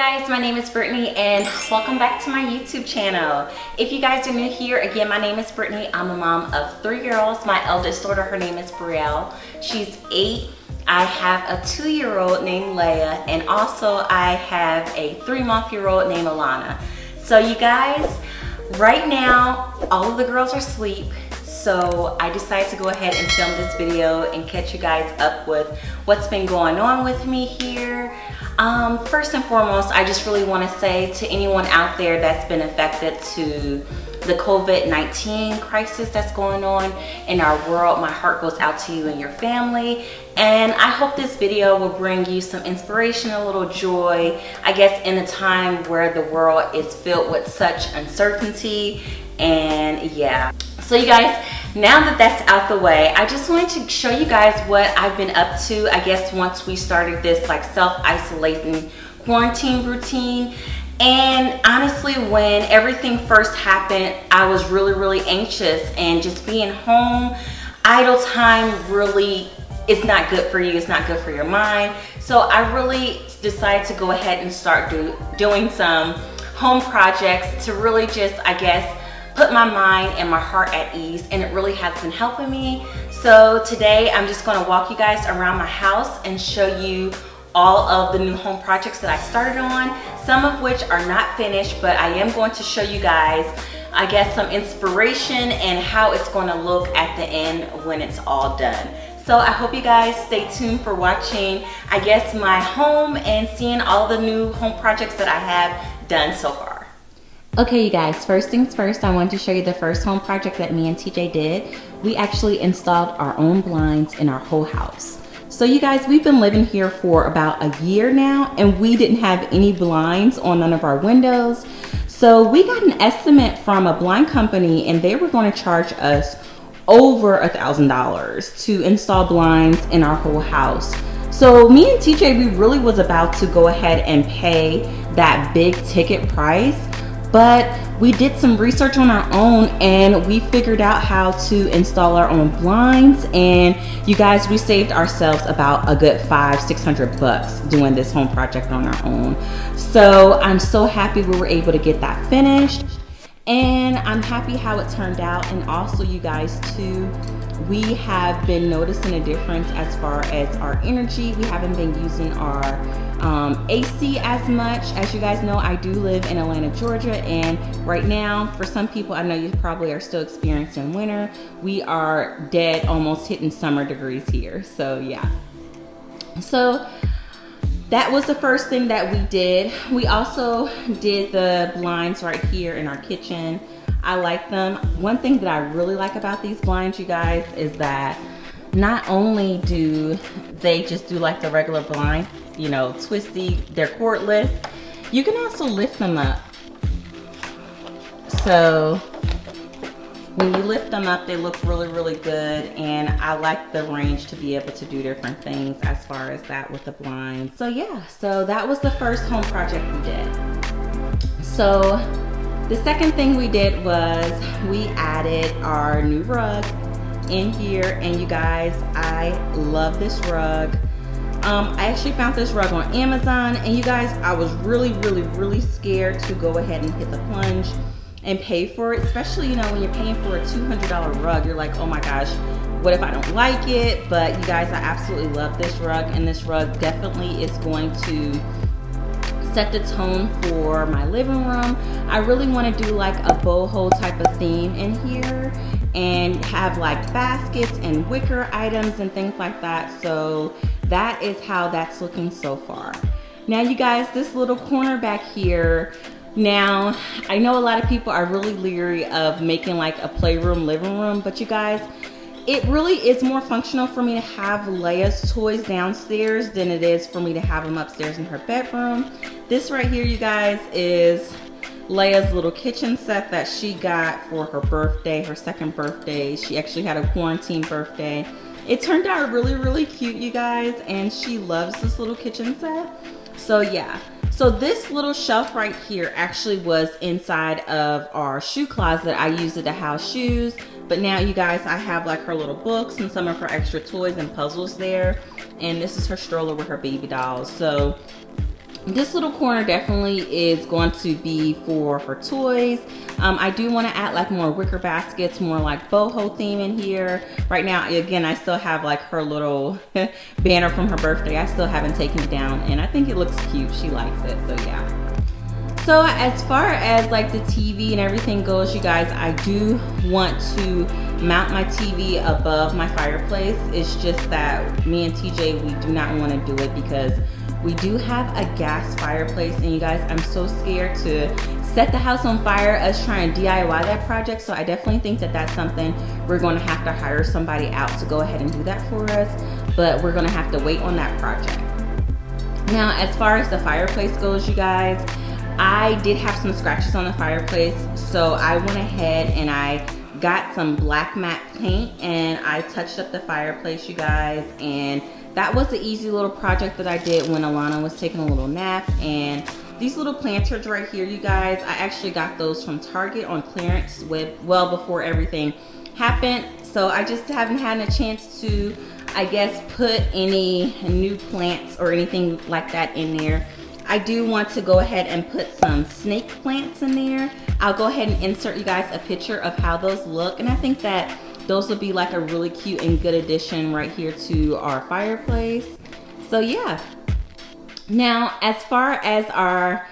guys, my name is Brittany and welcome back to my YouTube channel. If you guys are new here, again, my name is Brittany. I'm a mom of 3 girls. My eldest daughter, her name is Brielle. She's 8. I have a 2-year-old named Leia, and also I have a 3-month-old named Alana. So you guys, right now, all of the girls are asleep. So I decided to go ahead and film this video and catch you guys up with what's been going on with me here. First and foremost, I just really want to say to anyone out there that's been affected to the COVID-19 crisis that's going on in our world, my heart goes out to you and your family. And I hope this video will bring you some inspiration, a little joy, I guess, in a time where the world is filled with such uncertainty. And yeah, so you guys, now that that's out the way, I just wanted to show you guys what I've been up to, I guess, once we started this like self-isolating quarantine routine. And honestly, when everything first happened, I was really anxious, and just being home, idle time really is not good for you. It's not good for your mind. So I really decided to go ahead and start doing some home projects to really just, I guess, put my mind and my heart at ease, and it really has been helping me. So today I'm just going to walk you guys around my house and show you all of the new home projects that I started on, some of which are not finished, but I am going to show you guys, I guess, some inspiration and how it's going to look at the end when it's all done. So I hope you guys stay tuned for watching, I guess, my home and seeing all the new home projects that I have done so far. Okay, you guys, first things first, I wanted to show you the first home project that me and TJ did. We actually installed our own blinds in our whole house. So you guys, we've been living here for about a year now, and we didn't have any blinds on none of our windows. So we got an estimate from a blind company, and they were going to charge us over $1,000 to install blinds in our whole house. So me and TJ, we really was about to go ahead and pay that big ticket price. But we did some research on our own, and we figured out how to install our own blinds. And you guys, we saved ourselves about a good $500-600 bucks doing this home project on our own. So I'm so happy we were able to get that finished, and I'm happy how it turned out. And also, you guys too, we have been noticing a difference as far as our energy. We haven't been using our AC as much. As you guys know, I do live in Atlanta, Georgia, and right now, for some people, I know you probably are still experiencing winter. We are dead almost hitting summer degrees here. So yeah, so that was the first thing that we did. We also did the blinds right here in our kitchen. I like them. One thing that I really like about these blinds, you guys, is that not only do they just do like the regular blind, you know, twisty, they're cordless, you can also lift them up. So when you lift them up, they look really good, and I like the range to be able to do different things as far as that with the blinds. So yeah, so that was the first home project we did. So the second thing we did was we added our new rug in here, and you guys, I love this rug. I actually found this rug on Amazon, and you guys, I was really scared to go ahead and hit the plunge and pay for it, especially, you know, when you're paying for a $200 rug, you're like, oh my gosh, what if I don't like it? But you guys, I absolutely love this rug, and this rug definitely is going to set the tone for my living room. I really want to do like a boho type of theme in here, and have like baskets and wicker items and things like that. So that is how that's looking so far. Now you guys, this little corner back here, now I know a lot of people are really leery of making like a playroom living room, but you guys, it really is more functional for me to have Leia's toys downstairs than it is for me to have them upstairs in her bedroom. This right here, you guys, is Leia's little kitchen set that she got for her birthday, her 2nd birthday. She actually had a quarantine birthday. It turned out really cute, you guys, and she loves this little kitchen set. So yeah, so this little shelf right here actually was inside of our shoe closet. I used it to house shoes, but now you guys, I have like her little books and some of her extra toys and puzzles there, and this is her stroller with her baby dolls. So This little corner definitely is going to be for her toys. I do want to add like more wicker baskets, more like boho theme in here. Right now, again, I still have like her little banner from her birthday. I still haven't taken it down, and I think it looks cute. She likes it, so yeah. So as far as like the TV and everything goes, you guys, I do want to mount my TV above my fireplace. It's just that me and TJ, we do not want to do it because we do have a gas fireplace, and you guys, I'm so scared to set the house on fire us trying to DIY that project. So I definitely think that that's something we're going to have to hire somebody out to go ahead and do that for us, but we're going to have to wait on that project. Now, as far as the fireplace goes, you guys, I did have some scratches on the fireplace, so I went ahead and I got some black matte paint and I touched up the fireplace, you guys, and that was the easy little project that I did when Alana was taking a little nap. And these little planters right here, you guys, I actually got those from Target on clearance well before everything happened. So I just haven't had a chance to, I guess, put any new plants or anything like that in there. I do want to go ahead and put some snake plants in there. I'll go ahead and insert you guys a picture of how those look, and I think that those will be like a really cute and good addition right here to our fireplace. So yeah. Now, as far as our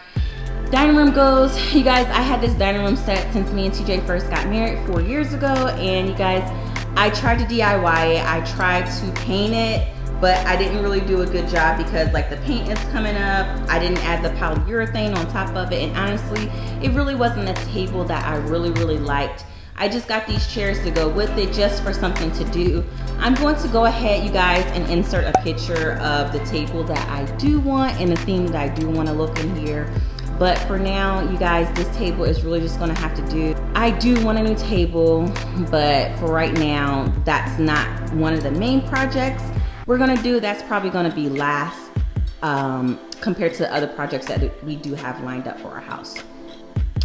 dining room goes, you guys, I had this dining room set since me and TJ first got married 4 years ago, and you guys, I tried to DIY it. I tried to paint it, but I didn't really do a good job because like the paint is coming up. I didn't add the polyurethane on top of it, and honestly, it really wasn't a table that I really liked. I just got these chairs to go with it just for something to do. I'm going to go ahead, you guys, and insert a picture of the table that I do want and the theme that I do want to look in here. But for now, you guys, this table is really just gonna have to do. I do want a new table, but for right now, that's not one of the main projects we're gonna do. That's probably gonna be last compared to the other projects that we do have lined up for our house.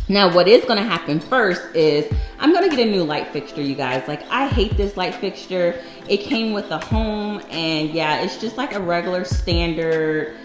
Now, what is gonna happen first is I'm gonna get a new light fixture, you guys. Like, I hate this light fixture. It came with the home, and yeah, it's just like a regular standard,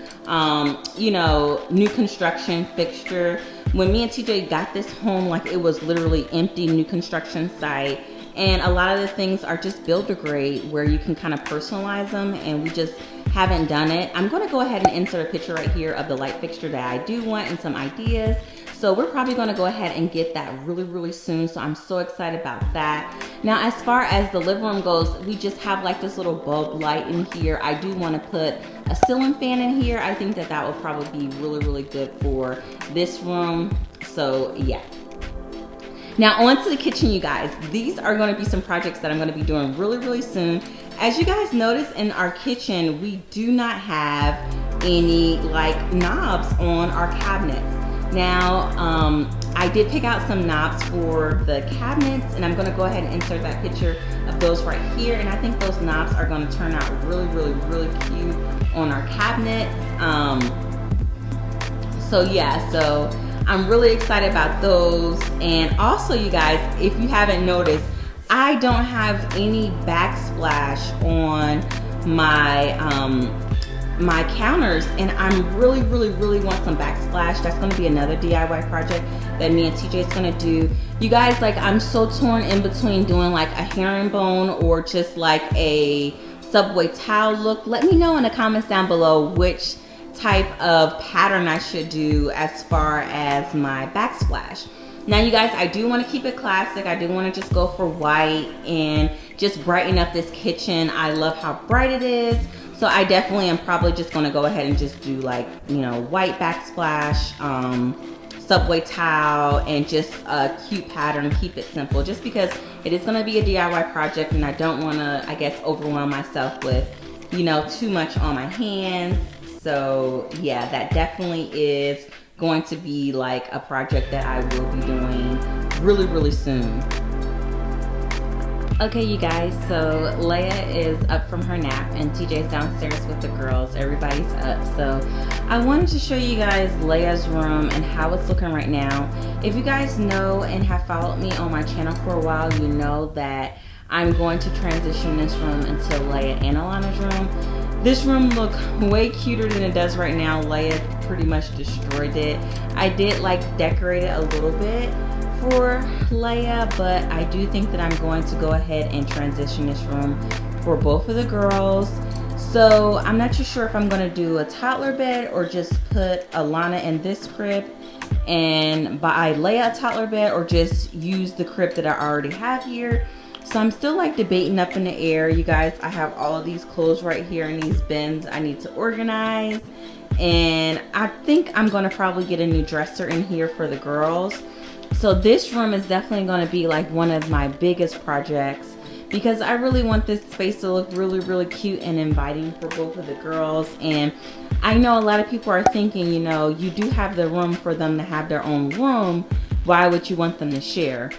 you know, new construction fixture. When me and TJ got this home, like, it was literally empty, new construction site. And a lot of the things are just builder grade where you can kind of personalize them, and we just haven't done it. I'm gonna go ahead and insert a picture right here of the light fixture that I do want and some ideas. So we're probably gonna go ahead and get that really soon. So I'm so excited about that. Now, as far as the living room goes, we just have like this little bulb light in here. I do wanna put a ceiling fan in here. I think that that will probably be really good for this room. So yeah. Now on to the kitchen, you guys. These are gonna be some projects that I'm gonna be doing really soon. As you guys notice in our kitchen, we do not have any like knobs on our cabinets. Now, I did pick out some knobs for the cabinets, and I'm gonna go ahead and insert that picture of those right here. And I think those knobs are gonna turn out really cute on our cabinets. So yeah, so I'm really excited about those. And also, you guys, if you haven't noticed, I don't have any backsplash on my my counters, and I'm really want some backsplash. That's gonna be another DIY project that me and TJ is gonna do. You guys, like, I'm so torn in between doing like a herringbone or just like a subway tile look. Let me know in the comments down below which type of pattern I should do as far as my backsplash. Now, you guys, I do want to keep it classic. I do want to just go for white and just brighten up this kitchen. I love how bright it is. So I definitely am probably just gonna go ahead and just do like, you know, white backsplash, subway tile, and just a cute pattern, keep it simple, just because it is gonna be a DIY project and I don't wanna, I guess, overwhelm myself with, you know, too much on my hands. So yeah, that definitely is going to be like a project that I will be doing really soon. Okay, you guys, so Leia is up from her nap and TJ's downstairs with the girls. Everybody's up. So I wanted to show you guys Leia's room and how it's looking right now. If you guys know and have followed me on my channel for a while, you know that I'm going to transition this room into Leia and Alana's room. this room look way cuter than it does right now. Leia pretty much destroyed it. I did like decorate it a little bit for Leia, but I do think that I'm going to go ahead and transition this room for both of the girls. So I'm not too sure if I'm going to do a toddler bed or just put Alana in this crib and buy Leia a toddler bed, or just use the crib that I already have here. So I'm still like debating up in the air, you guys. I have all of these clothes right here in these bins I need to organize, and I think I'm going to probably get a new dresser in here for the girls. So this room is definitely going to be like one of my biggest projects, because I really want this space to look really, really cute and inviting for both of the girls. And I know a lot of people are thinking, you know, you do have the room for them to have their own room. Why would you want them to share?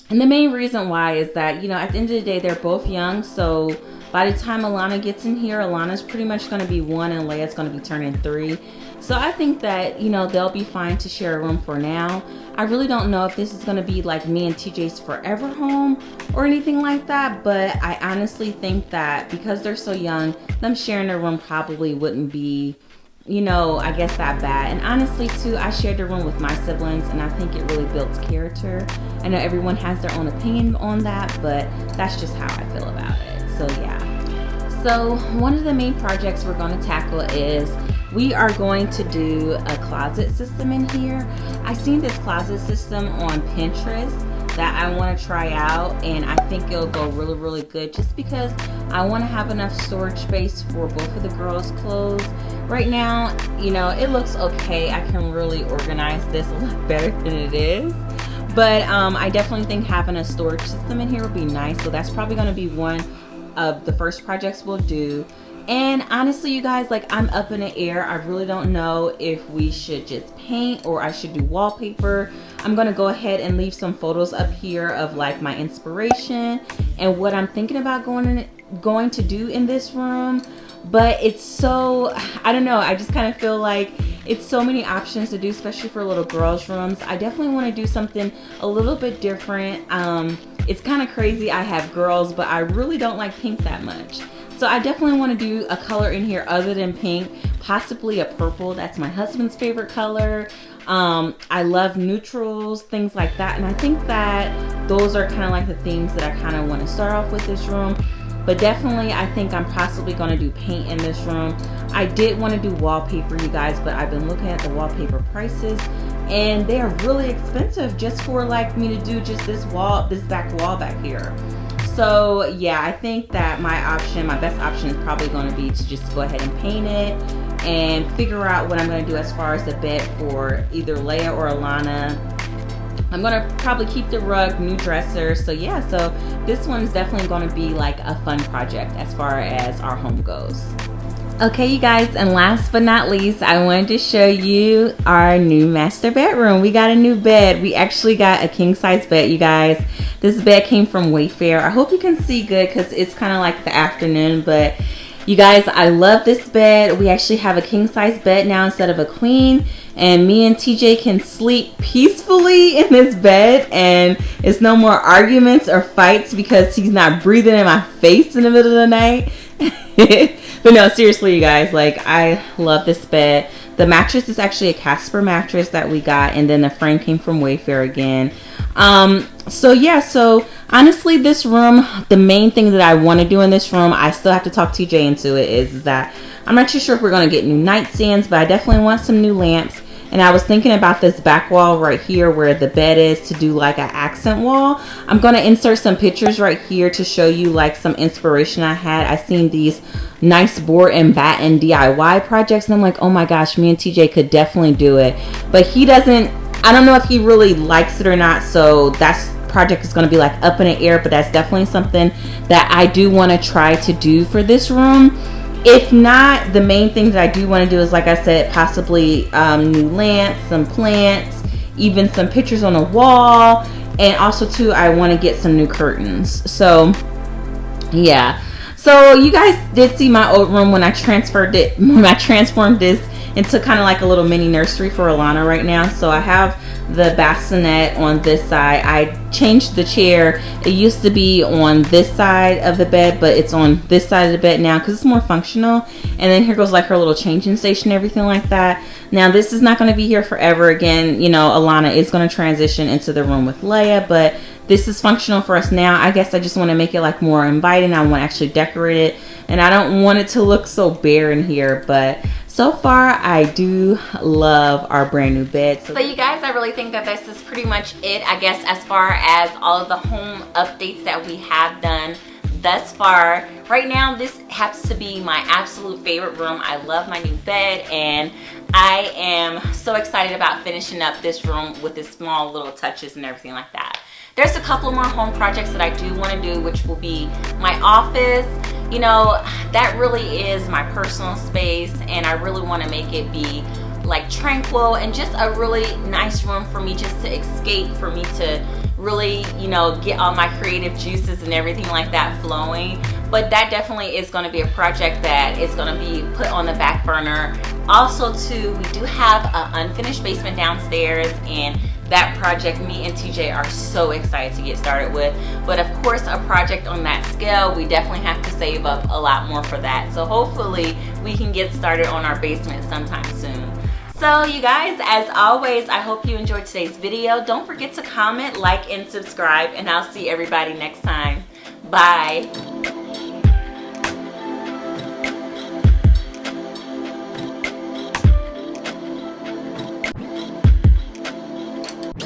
And the main reason why is that, you know, at the end of the day, they're both young. So by the time Alana gets in here, Alana's pretty much going to be 1 and Leia's going to be turning 3. So I think that, you know, they'll be fine to share a room for now. I really don't know if this is going to be like me and TJ's forever home or anything like that. But I honestly think that because they're so young, them sharing a room probably wouldn't be, you know, I guess that bad. And honestly too, I shared the room with my siblings, and I think it really builds character. I know everyone has their own opinion on that, but that's just how I feel about it. So yeah. So one of the main projects we're going to tackle is we are going to do a closet system in here. I seen this closet system on Pinterest that I want to try out, and I think it'll go really, really good, just because I want to have enough storage space for both of the girls' clothes. Right now, you know, it looks okay. I can really organize this a lot better than it is. But I definitely think having a storage system in here would be nice. So that's probably going to be one of the first projects we'll do. And honestly, you guys, like, I'm up in the air. I really don't know if we should just paint or I should do wallpaper. I'm going to go ahead and leave some photos up here of like my inspiration and what I'm thinking about going to do in this room. But it's so, I don't know, I just kind of feel like it's so many options to do, especially for little girls' rooms. I definitely want to do something a little bit different. It's kind of crazy. I have girls, but I really don't like pink that much. So I definitely want to do a color in here other than pink, possibly a purple. That's my husband's favorite color. I love neutrals, things like that. And I think that those are kind of like the things that I kind of want to start off with this room. But definitely, I think I'm possibly going to do paint in this room. I did want to do wallpaper, you guys, but I've been looking at the wallpaper prices, and they are really expensive just for like me to do just this wall, this back wall back here. So yeah, I think that my best option is probably going to be to just go ahead and paint it and figure out what I'm going to do as far as the bed for either Leia or Alana. I'm going to probably keep the rug, new dresser. So yeah, so this one's definitely going to be like a fun project as far as our home goes. Okay, you guys, and last but not least, I wanted to show you our new master bedroom. We got a new bed. We actually got a king size bed, you guys. This bed came from Wayfair. I hope you can see good because it's kind of like the afternoon, but you guys, I love this bed. We actually have a king size bed now instead of a queen, and me and TJ can sleep peacefully in this bed, and it's no more arguments or fights because he's not breathing in my face in the middle of the night. But no, seriously, you guys, like, I love this bed. The mattress is actually a Casper mattress that we got, and then the frame came from Wayfair again. So yeah, so honestly, this room, the main thing that I want to do in this room, I still have to talk TJ into it, is that I'm not too sure if we're going to get new nightstands, but I definitely want some new lamps. And I was thinking about this back wall right here where the bed is, to do like an accent wall. I'm going to insert some pictures right here to show you like some inspiration I had. I seen these nice board and batten DIY projects, and I'm like, oh my gosh, me and TJ could definitely do it. But he doesn't, I don't know if he really likes it or not, so that's project is going to be like up in the air, but that's definitely something that I do want to try to do for this room. If not, the main thing that I do want to do is, like I said, possibly new lamps, some plants, even some pictures on the wall, and also too, I want to get some new curtains. So yeah, so you guys did see my old room when I transformed this into kind of like a little mini nursery for Alana right now. So I have the bassinet on this side. I changed the chair. It used to be on this side of the bed, but it's on this side of the bed now because it's more functional. And then here goes like her little changing station, everything like that. Now this is not going to be here forever. Again, you know, Alana is going to transition into the room with Leia, but this is functional for us now. I guess I just want to make it like more inviting. I want to actually decorate it, and I don't want it to look so bare in here, but so far I do love our brand new bed. So you guys, I really think that this is pretty much it, I guess, as far as all of the home updates that we have done thus far. Right now, this happens to be my absolute favorite room. I love my new bed, and I am so excited about finishing up this room with the small little touches and everything like that. There's a couple more home projects that I do want to do, which will be my office. You know, that really is my personal space, and I really want to make it be like tranquil and just a really nice room for me just to escape, for me to really, you know, get all my creative juices and everything like that flowing. But that definitely is going to be a project that is going to be put on the back burner. Also too, we do have an unfinished basement downstairs, and that project me and TJ are so excited to get started with. But of course, a project on that scale, we definitely have to save up a lot more for that. So hopefully we can get started on our basement sometime soon. So you guys, as always, I hope you enjoyed today's video. Don't forget to comment, like, and subscribe, and I'll see everybody next time. Bye.